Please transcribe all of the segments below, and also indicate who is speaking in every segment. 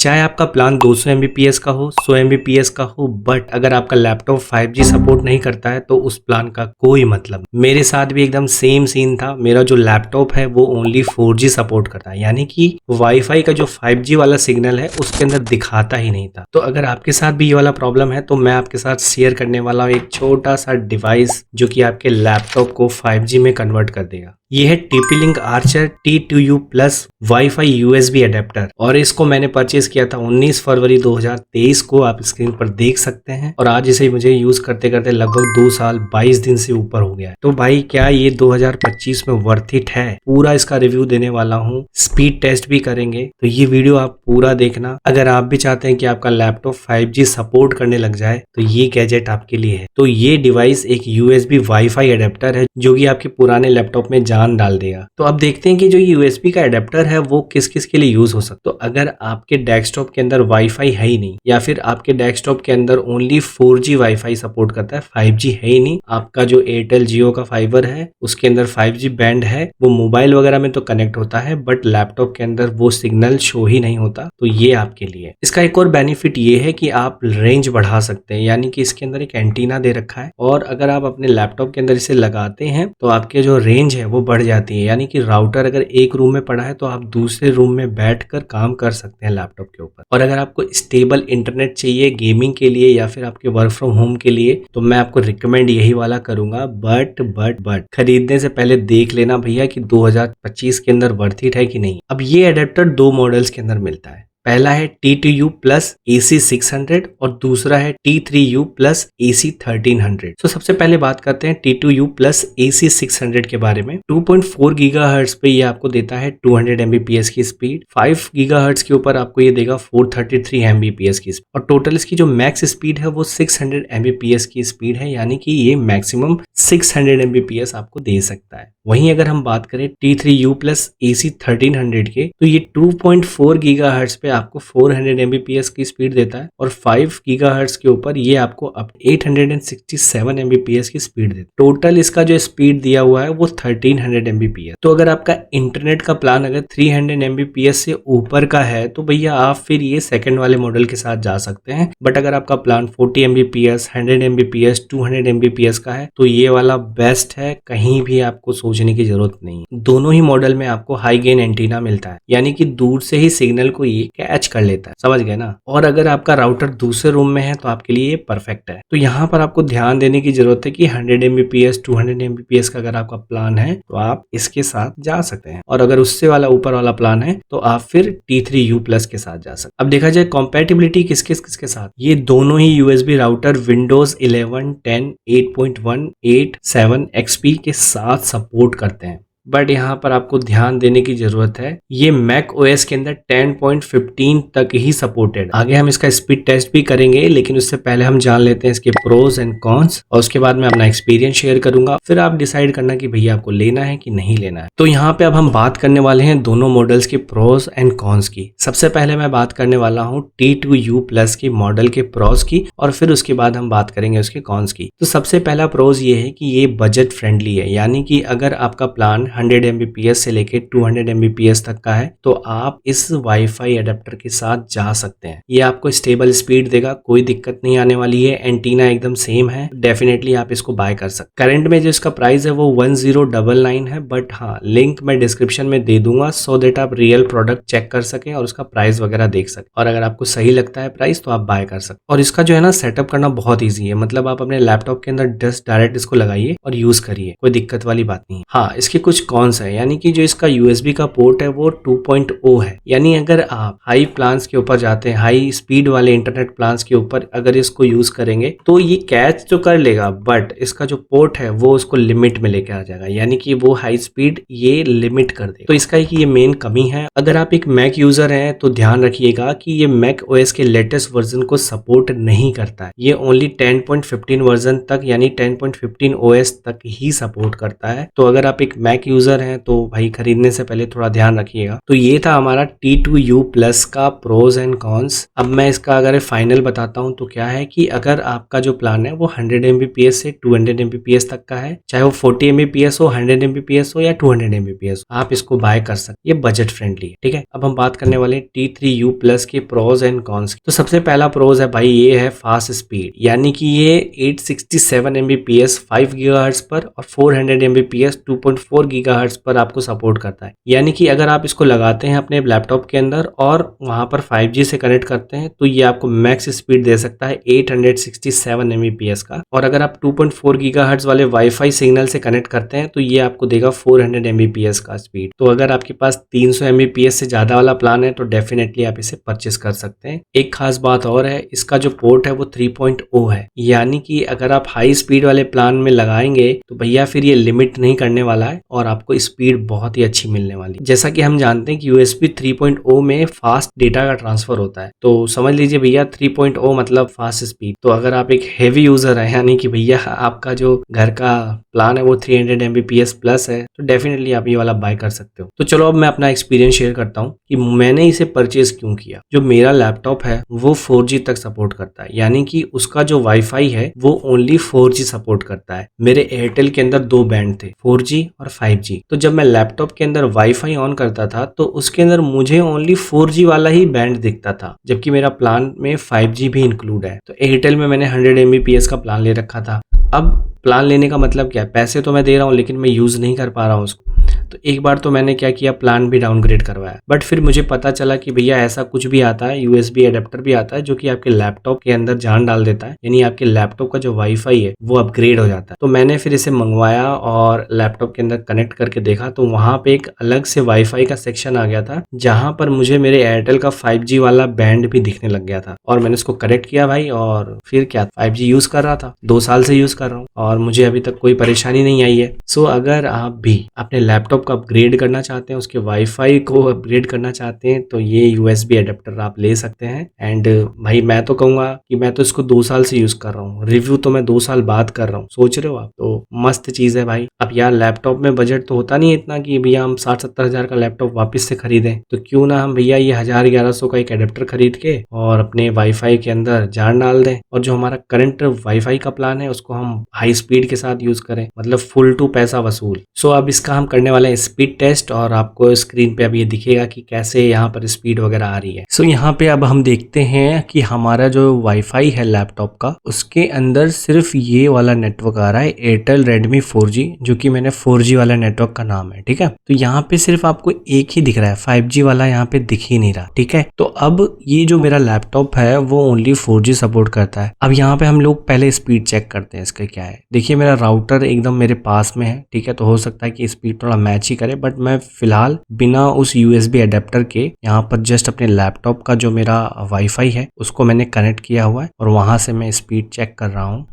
Speaker 1: चाहे आपका plan 200 Mbps का हो, 100 एमबीपीएस का हो, बट अगर आपका लैपटॉप 5G सपोर्ट नहीं करता है तो उस प्लान का कोई मतलब। मेरे साथ भी एकदम सेम सीन था। मेरा जो लैपटॉप है वो ओनली 4G सपोर्ट करता है, यानी कि वाईफाई का जो 5G वाला सिग्नल है उसके अंदर दिखाता ही नहीं था। तो अगर आपके साथ भी ये वाला प्रॉब्लम है तो मैं आपके साथ शेयर करने वाला हूँ एक छोटा सा डिवाइस जो कि आपके लैपटॉप को 5G में कन्वर्ट कर देगा। ये है TP-Link Archer T2U plus wifi USB adapter और इसको मैंने परचेज किया था 19 फरवरी 2023 को। आप स्क्रीन पर देख सकते हैं और आज इसे मुझे यूज करते करते लगभग 2 साल 22 दिन से ऊपर हो गया है। तो भाई क्या ये 2025 में वर्थ इट है? पूरा इसका रिव्यू देने वाला हूँ, स्पीड टेस्ट भी करेंगे। तो ये वीडियो आप पूरा देखना। अगर आप भी चाहते हैं कि आपका लैपटॉप 5G सपोर्ट करने लग जाए तो ये गैजेट आपके लिए है। तो ये डिवाइस एक USB वाईफाई अडेप्टर है जो कि आपके पुराने लैपटॉप में डाल देगा। तो अब देखते हैं कि जो USB का एडेप्टर है वो किस किस के लिए यूज हो सकता है। तो अगर आपके डेस्कटॉप के अंदर वाईफाई है ही नहीं, या फिर आपके डेस्कटॉप के अंदर ओनली 4G वाईफाई सपोर्ट करता है, 5G है ही नहीं, आपका जो एयरटेल जियो का फाइबर है उसके अंदर 5G बैंड है, वो मोबाइल वगैरह में तो कनेक्ट होता है बट लैपटॉप के अंदर वो सिग्नल शो ही नहीं होता, तो ये आपके लिए। इसका एक और बेनिफिट ये है कि आप रेंज बढ़ा सकते हैं, यानी कि इसके अंदर एक एंटीना दे रखा है और अगर आप अपने लैपटॉप के अंदर इसे लगाते हैं तो आपके जो रेंज है वो बढ़ जाती है। यानी कि राउटर अगर एक रूम में पड़ा है तो आप दूसरे रूम में बैठकर काम कर सकते हैं लैपटॉप के ऊपर। और अगर आपको स्टेबल इंटरनेट चाहिए गेमिंग के लिए या फिर आपके वर्क फ्रॉम होम के लिए तो मैं आपको रिकमेंड यही वाला करूंगा। बट खरीदने से पहले देख लेना भैया कि 2025 के अंदर वर्थ इट है कि नहीं। अब ये अडेप्टर 2 मॉडल्स के अंदर मिलता है। पहला है T2U प्लस AC600 और दूसरा है T3U प्लस AC1300। तो सबसे पहले बात करते हैं T2U प्लस AC600 के बारे में। 2.4 GHz पे ये आपको देता है 200 Mbps की स्पीड। 5 GHz के ऊपर आपको ये देगा 433 Mbps की स्पीड और टोटल इसकी जो मैक्स स्पीड है वो 600 Mbps की स्पीड है, यानी कि ये मैक्सिमम 600 Mbps आपको दे सकता है। वहीं अगर हम बात करें T3U प्लस AC1300 के तो ये 2.4 GHz पे आपको 400 Mbps की स्पीड देता है और 5 GHz के ऊपर ये आपको अब 867 Mbps की स्पीड देता है। टोटल इसका जो स्पीड दिया हुआ है वो 1300 Mbps। तो अगर आपका इंटरनेट का प्लान अगर 300 Mbps से ऊपर का है तो भैया आप फिर ये सेकंड वाले मॉडल के साथ जा सकते हैं। बट अगर आपका प्लान 40 Mbps, 100 Mbps, 200 Mbps का है तो ये वाला बेस्ट है, कहीं भी आपको सोचने की जरूरत नहीं। दोनों ही मॉडल में आपको हाई गेन एंटीना मिलता है, यानी कि दूर से ही सिग्नल को ये कैच कर लेता है, समझ गए ना। और अगर आपका राउटर दूसरे रूम में है तो आपके लिए ये परफेक्ट है। तो यहाँ पर आपको ध्यान देने की जरूरत है कि 100 Mbps, 200 Mbps का अगर आपका प्लान है तो आप इसके साथ जा सकते हैं और अगर उससे वाला ऊपर वाला प्लान है तो आप फिर T3U प्लस के साथ जा सकते हैं। अब देखा जाए कॉम्पैटिबिलिटी किसके साथ, ये दोनों ही USB राउटर Windows 11, 10, 8.1, 8, 7 XP के साथ सपोर्ट करते हैं। बट यहाँ पर आपको ध्यान देने की जरूरत है, ये मैक OS के अंदर 10.15 तक ही सपोर्टेड। आगे हम इसका स्पीड टेस्ट भी करेंगे, लेकिन उससे पहले हम जान लेते हैं इसके प्रोज एंड कॉन्स और उसके बाद मैं अपना एक्सपीरियंस शेयर करूंगा। फिर आप डिसाइड करना कि भैया आपको लेना है कि नहीं लेना है। तो यहाँ पे अब हम बात करने वाले हैं दोनों मॉडल्स के प्रोज एंड कॉन्स की। सबसे पहले मैं बात करने वाला हूँ T2U प्लस के मॉडल के प्रोज की और फिर उसके बाद हम बात करेंगे उसके कॉन्स की। तो सबसे पहला प्रोज ये है कि ये बजट फ्रेंडली है, यानी कि अगर आपका प्लान 100 Mbps से लेके 200 Mbps तक का है तो आप इस वाईफाई अडेप्टर के साथ जा सकते हैं। ये आपको स्टेबल स्पीड देगा, कोई दिक्कत नहीं आने वाली है, एंटीना एकदम सेम है, डेफिनेटली आप इसको बाय कर सकते हैं। करंट में जो इसका प्राइस है वो 1099 है, बट हाँ लिंक मैं डिस्क्रिप्शन में दे दूंगा सो देट आप रियल प्रोडक्ट चेक कर सके और उसका प्राइस वगैरह देख सके और अगर आपको सही लगता है प्राइस तो आप बाय कर सकते। और इसका जो है ना सेटअप करना बहुत ईजी है, मतलब आप अपने लैपटॉप के अंदर जस्ट डायरेक्ट इसको लगाइए और यूज करिए, कोई दिक्कत वाली बात नहीं। हाँ इसके कुछ कॉन्स है, यानी कि जो इसका USB का पोर्ट है वो 2.0 है, यानी अगर आप हाई प्लान्स के ऊपर जाते हैं, हाई स्पीड वाले इंटरनेट प्लान्स के ऊपर अगर इसको यूज करेंगे तो ये कैच तो कर लेगा, बट इसका जो पोर्ट है वो उसको लिमिट में लेके आ जाएगा, यानी कि वो हाई स्पीड ये लिमिट कर देगा। तो इसका ये मेन कमी है। अगर आप एक मैक यूजर हैं तो ध्यान रखिएगा कि ये मैक OS के लेटेस्ट वर्जन को सपोर्ट नहीं करता है, ये ओनली 10.15 वर्जन तक यानी 10.15 OS तक ही सपोर्ट करता है। तो अगर आप एक मैक यूजर हैं तो भाई खरीदने से पहले थोड़ा ध्यान रखिएगा। तो ये था हमारा T2U Plus का प्रोज एंड कॉन्स। अब मैं इसका अगर फाइनल बताता हूँ तो क्या है कि अगर आपका जो प्लान है वो 100 Mbps से 200 Mbps तक का है, चाहे वो 40 Mbps हो, 100 Mbps हो या 200 Mbps, आप इसको बाय कर सकते, ये बजट फ्रेंडली है। ठीक है, अब हम बात करने वाले T3U Plus के प्रोज एंड कॉन्स। तो सबसे पहला प्रोज है भाई ये है फास्ट स्पीड, यानी कि ये 867 Mbps 5 GHz पर और 400 Mbps 2.4 GHz पर आपको सपोर्ट करता है। यानी कि अगर आप इसको लगाते हैं अपने लैपटॉप के अंदर और वहां पर 5G से कनेक्ट करते हैं तो ये आपको मैक्स स्पीड दे सकता है 867 Mbps का। और अगर आप 2.4 GHz वाले वाईफाई सिग्नल से कनेक्ट करते हैं तो ये आपको देगा 400 Mbps का स्पीड। तो अगर आपके पास 300 Mbps से ज्यादा वाला प्लान है तो डेफिनेटली आप इसे परचेस कर सकते हैं। एक खास बात और है, इसका जो पोर्ट है वो 3.0 है, यानी कि अगर आप हाई स्पीड वाले प्लान में लगाएंगे तो भैया फिर ये लिमिट नहीं करने वाला है और आपको स्पीड बहुत ही अच्छी मिलने वाली है। जैसा कि हम जानते हैं कि USB 3.0 में फास्ट डेटा का ट्रांसफर होता है, तो समझ लीजिए भैया 3.0 मतलब फास्ट स्पीड। तो अगर आप एक हेवी यूजर है, यानी कि भैया आपका जो घर का प्लान है वो 300 Mbps प्लस है, तो डेफिनेटली आप ये वाला बाय कर सकते हो। तो चलो अब मैं अपना एक्सपीरियंस शेयर करता हूँ कि मैंने इसे परचेज क्यों किया। जो मेरा लैपटॉप है वो 4G तक सपोर्ट करता है, यानी कि उसका जो वाईफाई है वो ओनली 4G सपोर्ट करता है। मेरे एयरटेल के अंदर 2 बैंड थे, 4G और 5G। तो जब मैं लैपटॉप के अंदर वाईफाई ऑन करता था तो उसके अंदर मुझे ओनली 4G वाला ही बैंड दिखता था, जबकि मेरा प्लान में 5G भी इंक्लूड है। तो एयरटेल में मैंने 100 Mbps का प्लान ले रखा था। अब प्लान लेने का मतलब क्या है, पैसे तो मैं दे रहा हूँ लेकिन मैं यूज नहीं कर पा रहा हूँ उसको। तो एक बार तो मैंने क्या किया, प्लान भी डाउनग्रेड करवाया, बट फिर मुझे पता चला कि भैया ऐसा कुछ भी आता है, USB अडेप्टर भी आता है जो कि आपके लैपटॉप के अंदर जान डाल देता है, यानी आपके लैपटॉप का जो वाईफाई है वो अपग्रेड हो जाता है। तो मैंने फिर इसे मंगवाया और लैपटॉप के अंदर कनेक्ट करके देखा तो वहां पे एक अलग से वाईफाई का सेक्शन आ गया था जहां पर मुझे मेरे एयरटेल का 5G वाला बैंड भी दिखने लग गया था। और मैंने इसको कनेक्ट किया भाई, और फिर क्या 5G यूज कर रहा था, 2 साल से यूज कर रहा हूँ और मुझे अभी तक कोई परेशानी नहीं आई है। सो अगर आप भी अपने लैपटॉप को अपग्रेड करना चाहते हैं, उसके वाईफाई को अपग्रेड करना चाहते हैं, तो ये USB अडेप्टर आप ले सकते हैं। एंड भाई मैं तो कहूंगा कि मैं तो इसको 2 साल से यूज कर रहा हूँ, रिव्यू तो मैं 2 साल बाद कर रहा हूँ, सोच रहे हो आप, तो मस्त चीज है भाई। अब यार लैपटॉप में बजट तो होता नहीं है इतना कि भैया हम 60-70 हजार का लैपटॉप वापस से खरीदें, तो क्यों ना हम भैया ये 1000-1100 का एक अडेप्टर खरीद के और अपने वाईफाई के अंदर जान डाल दें, और जो हमारा करंट वाईफाई का प्लान है उसको हम हाई स्पीड के साथ यूज करें, मतलब फुल टू पैसा वसूल। सो अब इसका हम करने वाले हैं स्पीड टेस्ट, और आपको स्क्रीन पे अब ये दिखेगा कि कैसे यहाँ पर स्पीड वगैरह आ रही है। सो यहाँ पे अब हम देखते हैं कि हमारा जो वाईफाई है लैपटॉप का, उसके अंदर सिर्फ ये वाला नेटवर्क आ रहा है, एयरटेल रेडमी 4G, जो कि मैंने 4G वाला नेटवर्क का नाम है। ठीक है, तो यहाँ पे सिर्फ आपको एक ही दिख रहा है, 5G वाला यहाँ पे दिख ही नहीं रहा। ठीक है, तो अब ये जो मेरा लैपटॉप है वो ओनली 4G सपोर्ट करता है। अब यहाँ पे हम लोग पहले स्पीड चेक करते हैं इसका क्या है। देखिए मेरा राउटर एकदम मेरे पास में है, ठीक है, तो हो सकता है कि स्पीड थोड़ा मैच ही करे, बट मैं फिलहाल बिना उस USB अडेप्टर के यहाँ पर जस्ट अपने लैपटॉप का जो मेरा वाईफाई है उसको मैंने कनेक्ट किया हुआ है और वहां से मैं स्पीड चेक कर रहा हूँ।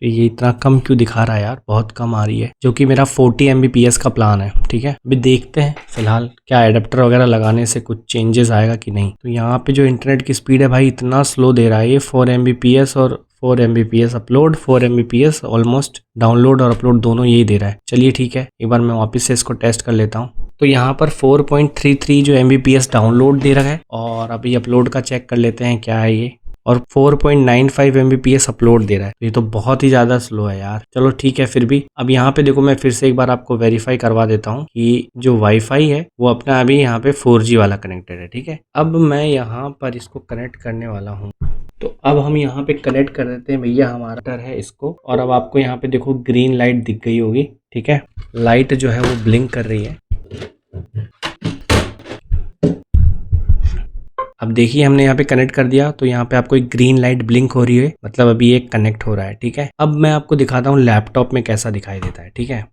Speaker 1: तो ये इतना कम क्यों दिखा रहा है यार, बहुत कम आ रही है, जो कि मेरा 40 Mbps का प्लान है। ठीक है, अभी देखते हैं फिलहाल क्या एडेप्टर वगैरह लगाने से कुछ चेंजेस आएगा कि नहीं। तो यहाँ पे जो इंटरनेट की स्पीड है भाई इतना स्लो दे रहा है ये, 4 Mbps और 4 Mbps upload, 4 Mbps almost download और अपलोड दोनों यही दे रहा है। चलिए ठीक है, एक बार मैं वापस से इसको टेस्ट कर लेता हूँ। तो यहाँ पर 4.33 जो Mbps डाउनलोड दे रहा है, और अभी अपलोड का चेक कर लेते हैं क्या है ये, और 4.95 Mbps अपलोड दे रहा है। ये तो बहुत ही ज़्यादा स्लो है यार। चलो ठीक है, फिर भी अब यहाँ पे देखो मैं फिर से एक बार आपको वेरीफाई करवा देता हूँ कि जो वाईफाई है वो अपना अभी यहाँ पे 4G वाला कनेक्टेड है। ठीक है, अब मैं यहाँ पर इसको कनेक्ट करने वाला हूँ। तो अब हम यहाँ पे कनेक्ट कर देते हैं भैया हमारा टर है इसको, और अब आपको यहाँ पे देखो ग्रीन लाइट दिख गई होगी। ठीक है, लाइट जो है वो ब्लिंक कर रही है। अब देखिए हमने यहाँ पे कनेक्ट कर दिया, तो यहाँ पे आपको एक ग्रीन लाइट ब्लिंक हो रही है, मतलब अभी ये कनेक्ट हो रहा है। ठीक है, अब मैं आपको दिखाता हूँ लैपटॉप में कैसा दिखाई देता है। ठीक है,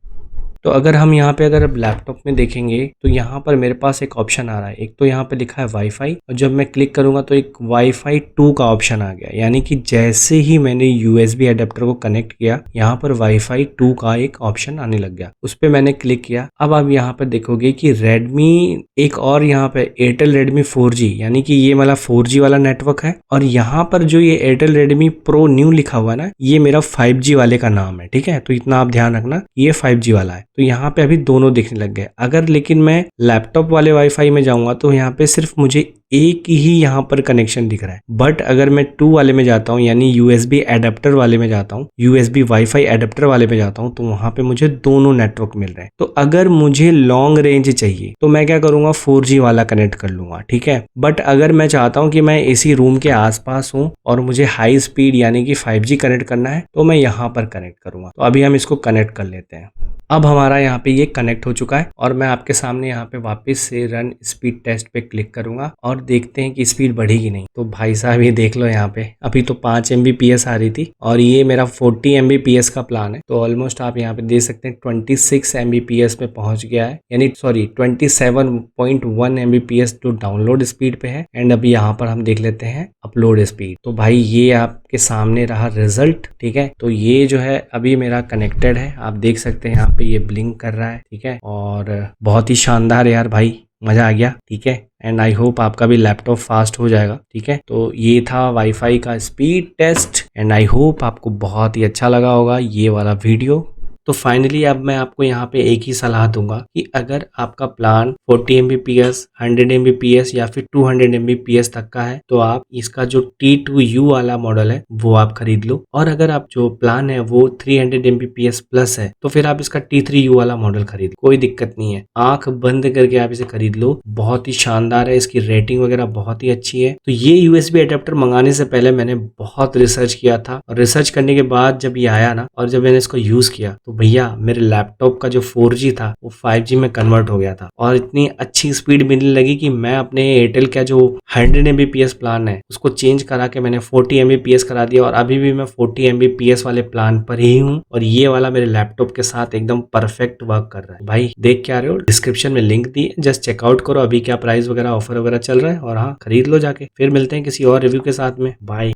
Speaker 1: तो अगर हम यहाँ पे अगर लैपटॉप में देखेंगे तो यहाँ पर मेरे पास एक ऑप्शन आ रहा है, एक तो यहाँ पे लिखा है वाईफाई, और जब मैं क्लिक करूंगा तो एक वाईफाई 2 का ऑप्शन आ गया, यानी कि जैसे ही मैंने USB अडेप्टर को कनेक्ट किया यहाँ पर वाईफाई 2 का एक ऑप्शन आने लग गया, उस पर मैंने क्लिक किया। अब आप यहाँ पर देखोगे कि रेडमी एक और यहाँ पे एयरटेल रेडमी 4G, यानी कि ये वाला 4G वाला नेटवर्क है, और यहाँ पर जो ये एयरटेल रेडमी प्रो न्यू लिखा हुआ है ना, ये मेरा 5G वाले का नाम है। ठीक है, तो इतना आप ध्यान रखना, ये 5G वाला है। तो यहाँ पे अभी दोनों दिखने लग गए। अगर लेकिन मैं लैपटॉप वाले वाईफाई में जाऊंगा तो यहाँ पे सिर्फ मुझे एक ही यहाँ पर कनेक्शन दिख रहा है। बट अगर मैं 2 वाले में जाता हूँ यानी यूएसबी एडेप्टर वाले में जाता हूँ, यूएसबी वाईफाई एडेप्टर वाले में जाता हूँ, तो वहां पे मुझे दोनों नेटवर्क मिल रहे हैं। तो अगर मुझे लॉन्ग रेंज चाहिए तो मैं क्या करूंगा, 4G वाला कनेक्ट कर लूंगा, ठीक है। बट अगर मैं चाहता हूँ कि मैं इसी रूम के आसपास हूँ और मुझे हाई स्पीड यानी कि 5G कनेक्ट करना है तो मैं यहाँ पर कनेक्ट करूंगा। तो अभी हम इसको कनेक्ट कर लेते हैं। अब हमारा यहाँ पे ये कनेक्ट हो चुका है और मैं आपके सामने यहाँ पे वापस से रन स्पीड टेस्ट पे क्लिक करूंगा और देखते हैं कि स्पीड बढ़ेगी नहीं। तो भाई साहब ये देख लो, यहाँ पे अभी तो 5 Mbps आ रही थी और ये मेरा 40 Mbps का प्लान है। तो ऑलमोस्ट आप यहाँ पे देख सकते हैं 26 Mbps पे पहुंच गया है, यानी सॉरी 27.1 Mbps जो डाउनलोड स्पीड पे है। एंड अभी यहाँ पर हम देख लेते हैं अपलोड स्पीड। तो भाई ये आपके सामने रहा रिजल्ट, ठीक है। तो ये जो है अभी मेरा कनेक्टेड है, आप देख सकते हैं यहाँ पे ये ब्लिंक कर रहा है, ठीक है। और बहुत ही शानदार यार भाई, मजा आ गया, ठीक है। एंड आई होप आपका भी लैपटॉप फास्ट हो जाएगा, ठीक है। तो ये था वाईफाई का speed test and I hope आपको बहुत ही अच्छा लगा होगा ये वाला वीडियो। तो फाइनली अब मैं आपको यहाँ पे एक ही सलाह दूंगा कि अगर आपका प्लान 40 Mbps, 100 Mbps या फिर 200 Mbps तक का है तो आप इसका जो T2U वाला मॉडल है वो आप खरीद लो। और अगर आप जो प्लान है वो 300 Mbps प्लस है तो फिर आप इसका T3U वाला मॉडल खरीद लो, कोई दिक्कत नहीं है। आंख बंद करके आप इसे खरीद लो, बहुत ही शानदार है, इसकी रेटिंग वगैरह बहुत ही अच्छी है। तो ये USB अडेप्टर मंगाने से पहले मैंने बहुत रिसर्च किया था और रिसर्च करने के बाद जब ये आया ना और जब मैंने इसको यूज किया तो भैया मेरे लैपटॉप का जो 4G था वो 5G में कन्वर्ट हो गया था और इतनी अच्छी स्पीड मिलने लगी कि मैं अपने एयरटेल का जो 100 Mbps प्लान है उसको चेंज करा के मैंने 40 Mbps करा दिया और अभी भी मैं 40 Mbps वाले प्लान पर ही हूँ और ये वाला मेरे लैपटॉप के साथ एकदम परफेक्ट वर्क कर रहा है। भाई देख के आ रहे हो, डिस्क्रिप्शन में लिंक दी है, जस्ट चेकआउट करो अभी क्या प्राइस वगैरह ऑफर वगैरह चल रहा है और हाँ खरीद लो जाके। फिर मिलते हैं किसी और रिव्यू के साथ में, बाय।